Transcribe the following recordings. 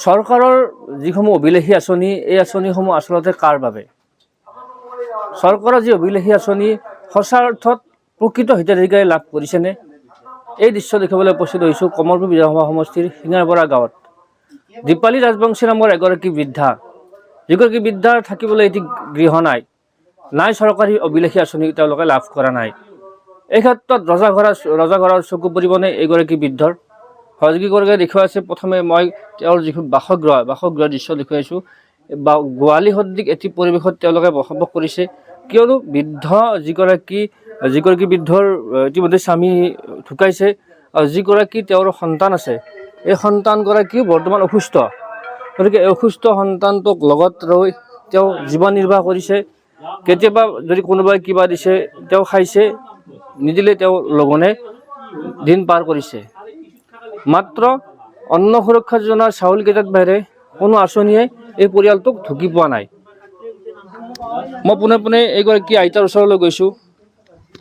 চৰকাৰৰ যিসমূহ অভিলেখী আঁচনি এই আঁচনিসমূহ আচলতে কাৰ বাবে চৰকাৰৰ যি অভিলেখী আঁচনি সঁচা অৰ্থত প্ৰকৃত হিতাধিকাৰী লাভ কৰিছেনে এই দৃশ্য দেখিবলৈ উপস্থিত হৈছোঁ কমলপুৰ বিধানসভা সমষ্টিৰ শিঙাৰপৰা গাঁৱত দীপালী ৰাজবংশী নামৰ এগৰাকী বৃদ্ধা যিগৰাকী বৃদ্ধাৰ থাকিবলৈ এটি গৃহ নাই চৰকাৰী অভিলেখী আঁচনি তেওঁলোকে লাভ কৰা নাই এই ক্ষেত্ৰত ৰজাঘৰৰ চকু পৰিবনে এইগৰাকী বৃদ্ধৰ সহযোগীগৰাকীয়ে দেখুৱাইছে প্ৰথমে মই তেওঁৰ যিখন বাসগৃহ দৃশ্য দেখুৱাইছোঁ বা গোৱালি সদৃশ এটি পৰিৱেশত তেওঁলোকে বসবাস কৰিছে কিয়নো বৃদ্ধ যিগৰাকী বৃদ্ধৰ ইতিমধ্যে স্বামী ঢুকাইছে আৰু যিগৰাকী তেওঁৰ সন্তান আছে এই সন্তানগৰাকীও বৰ্তমান অসুস্থ গতিকে এই অসুস্থ সন্তানটোক লগত ৰৈ তেওঁ জীৱন নিৰ্বাহ কৰিছে কেতিয়াবা যদি কোনোবাই কিবা দিছে তেওঁ খাইছে নিদিলে তেওঁ লঘোণে দিন পাৰ কৰিছে মাত্ৰ অন্ন সুৰক্ষা যোজনাৰ চাউল কেইটাত বাহিৰে কোনো আঁচনিয়ে এই পৰিয়ালটোক ঢুকি পোৱা নাই মই পোনে এইগৰাকী আইতাৰ ওচৰলৈ গৈছোঁ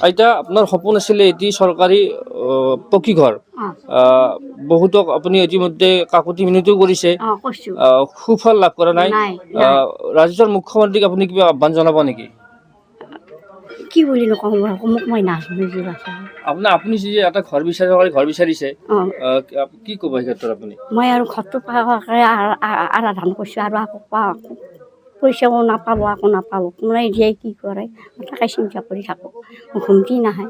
আইতা আপোনাৰ সপোন আছিলে এটি চৰকাৰী পকী ঘৰ বহুতক আপুনি ইতিমধ্যে কাকতি মিনতিও কৰিছে সুফল লাভ কৰা নাই ৰাজ্যৰ মুখ্যমন্ত্ৰীক আপুনি কিবা আহ্বান জনাব নেকি কি বুলি নকওঁ মোক মই নাজানো আপুনি যি এটা ঘৰ বিচাৰিছে কি ক'ব এই ক্ষেত্ৰত আপুনি মই আৰু ঘৰটো আৰাধন কৰিছোঁ আৰু আকৌ পইচাও নাপালোঁ আকৌ নাপালোঁ কোনোবাই দিয়ে কি কৰে তাকে চিন্তা কৰি থাকোঁ ঘুমটি নাহে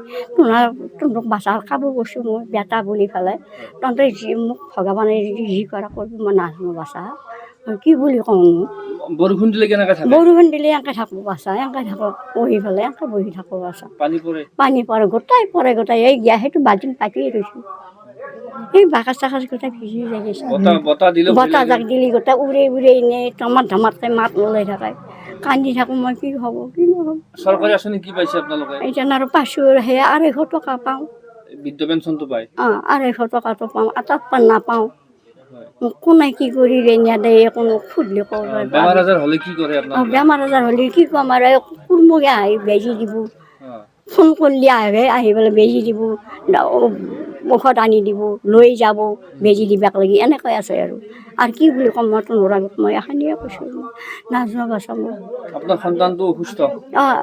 তোক বাচাৰ কাবো কৰিছোঁ মই বেটা বুলি পেলাই তহঁতে যি মোক ভগৱানে যি কৰা কৰিব মই নাজানো বাচা কি বুলি কওঁ বৰষুণ দিলে কেনেকৈ থাকে বৰষুণ দিলে এনেকৈ থাকোঁ বাচা এনেকৈ থাকোঁ বহি পেলাই এনেকৈ বহি থাকোঁ বাচা পানী পৰে গোটাই এই গিয়া সেইটো বাল্টিং পাতিয়ে ৰৈছোঁ এই বাকাচ চাকাচ গোটাই ভিজি যাই গৈছে বতাহ জাক দিলি গোটাই উৰে এনেই টমাত ধমাতকৈ মাত ওলাই থাকে কান্দি থাকোঁ মই কি হ'ব কি নহ'ব চৰকাৰী আঁচনি কি পাইছে আপোনালোকে এতিয়া আৰু পাইছোঁ সেই 250 টকা পাওঁ বৃদ্ধ পেঞ্চনটো পায় 250 টকাটো পাওঁ তাত নাপাওঁ কোনে কি কৰি নিয়াদে কোনো সুধিলে ক'ব বেমাৰ আজাৰ হ'লে কি কৰে বেমাৰ আজাৰ হ'লে কি ক'ম আৰু কুৰমুগে আহি বেজি দিব ফোন কৰিলে আহি পেলাই বেজি দিব ঔষধ আনি দিব লৈ যাব বেজি দিবাক লাগি এনেকৈ আছে আৰু কি বুলি ক'ম মইতো নোৱাৰোঁ মই এখনিয়ে কৈছোঁ নাজানো বাচা মই আপোনাৰ সন্তানটো অসুস্থ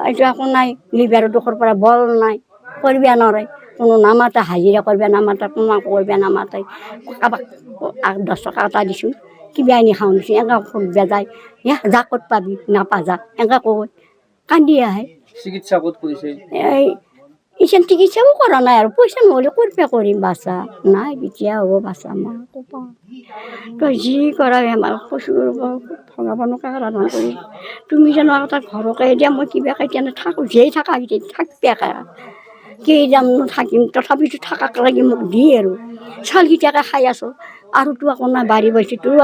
এইটো একো নাই লিভাৰৰ দুখৰ পৰা বল নাই কৰিব নোৱাৰে কোনো নামাতে হাজিৰা কৰিব নামাতে কোনো কৰিব নামাতে কাৰোবাক 10 টকা এটা দিছোঁ কিবা আনি খাওঁ দিছোঁ এনেকৈ সুধিব যায় যা ক'ত পাবি নাপা যা এনেকৈ কৈ কান্দি আহে চিকিৎসা ক'ত কৰিছে এইখন চিকিৎসাও কৰা নাই আৰু পইচা নহ'লে কৰিম বাচা নাই বিতিয়া হ'ব বাচা মই তই যি কৰা আমাৰ কৈছোঁ ভগৱানকে আৰাধনা কৰি তুমি জানো এটা ঘৰকে এতিয়া মই কিবাকৈ এতিয়া থাকোঁ যেই থাকা থাকবাকে কেইদামনো থাকিম তথাপিতো থাকাক লাগি মোক দিয়ে আৰু চাউলকেইটাকে খাই আছোঁ আৰুতো একো নাই বাৰী বাইছে তোৰো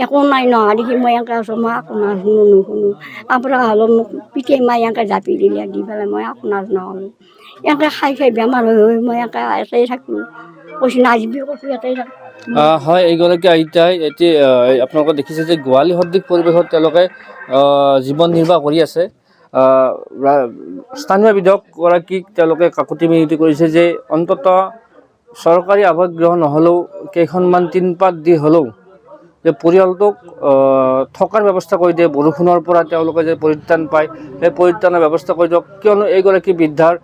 একো নাই নহা দেখি মই এনেকৈ আছোঁ মই একো নাজানো নুশুনো আপোনাৰ হ'লেও মোক পিঠাই মাই এনেকৈ জাপি দিলে দি পেলাই মই একো নহ'লোঁ এনেকৈ খাই বেমাৰ হৈ মই এনেকৈ ইয়াতেই থাকিলোঁ কৈছোঁ নাজিবি কৈছোঁ ইয়াতেই থাকোঁ হয় এইগৰাকী আইতাই এতিয়া আপোনালোকে দেখিছে যে গোৱালি সদৃশ পৰিৱেশত তেওঁলোকে জীৱন নিৰ্বাহ কৰি আছে স্থানীয় বিধায়কগৰাকীক তেওঁলোকে কাকতি মিনতি কৰিছে যে অন্ততঃ চৰকাৰী আৱাস গৃহ নহ'লেও কেইখনমান টিনপাত দি হ'লেও যে পৰিয়ালটোক থকাৰ ব্যৱস্থা কৰি দিয়ে বৰষুণৰ পৰা তেওঁলোকে যে পৰিত্ৰাণ পায় সেই পৰিত্ৰাণৰ ব্যৱস্থা কৰি দিয়ক কিয়নো এইগৰাকী বৃদ্ধাৰ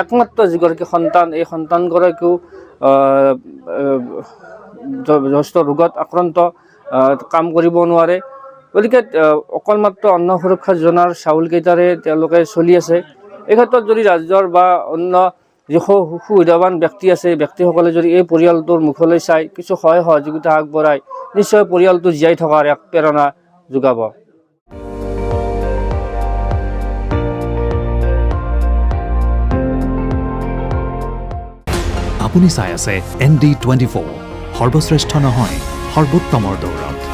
একমাত্ৰ যিগৰাকী সন্তান এই সন্তানগৰাকীও যথেষ্ট ৰোগত আক্ৰান্ত কাম কৰিব নোৱাৰে গতিকে অকল মাত্ৰ অন্ন সুৰক্ষা যোজনাৰ চাউলকেইটাৰে তেওঁলোকে চলি আছে এই ক্ষেত্ৰত যদি ৰাজ্যৰ বা অন্য যি সুবিধাৱান ব্যক্তি আছে ব্যক্তিসকলে যদি এই পৰিয়ালটোৰ মুখলৈ চাই কিছু সহায় সহযোগিতা আগবঢ়ায় নিশ্চয় পৰিয়ালটো জীয়াই থকাৰ এক প্ৰেৰণা যোগাব আপুনি চাই আছে ND24 সৰ্বশ্ৰেষ্ঠ নহয় সৰ্বোত্তমৰ দৌৰত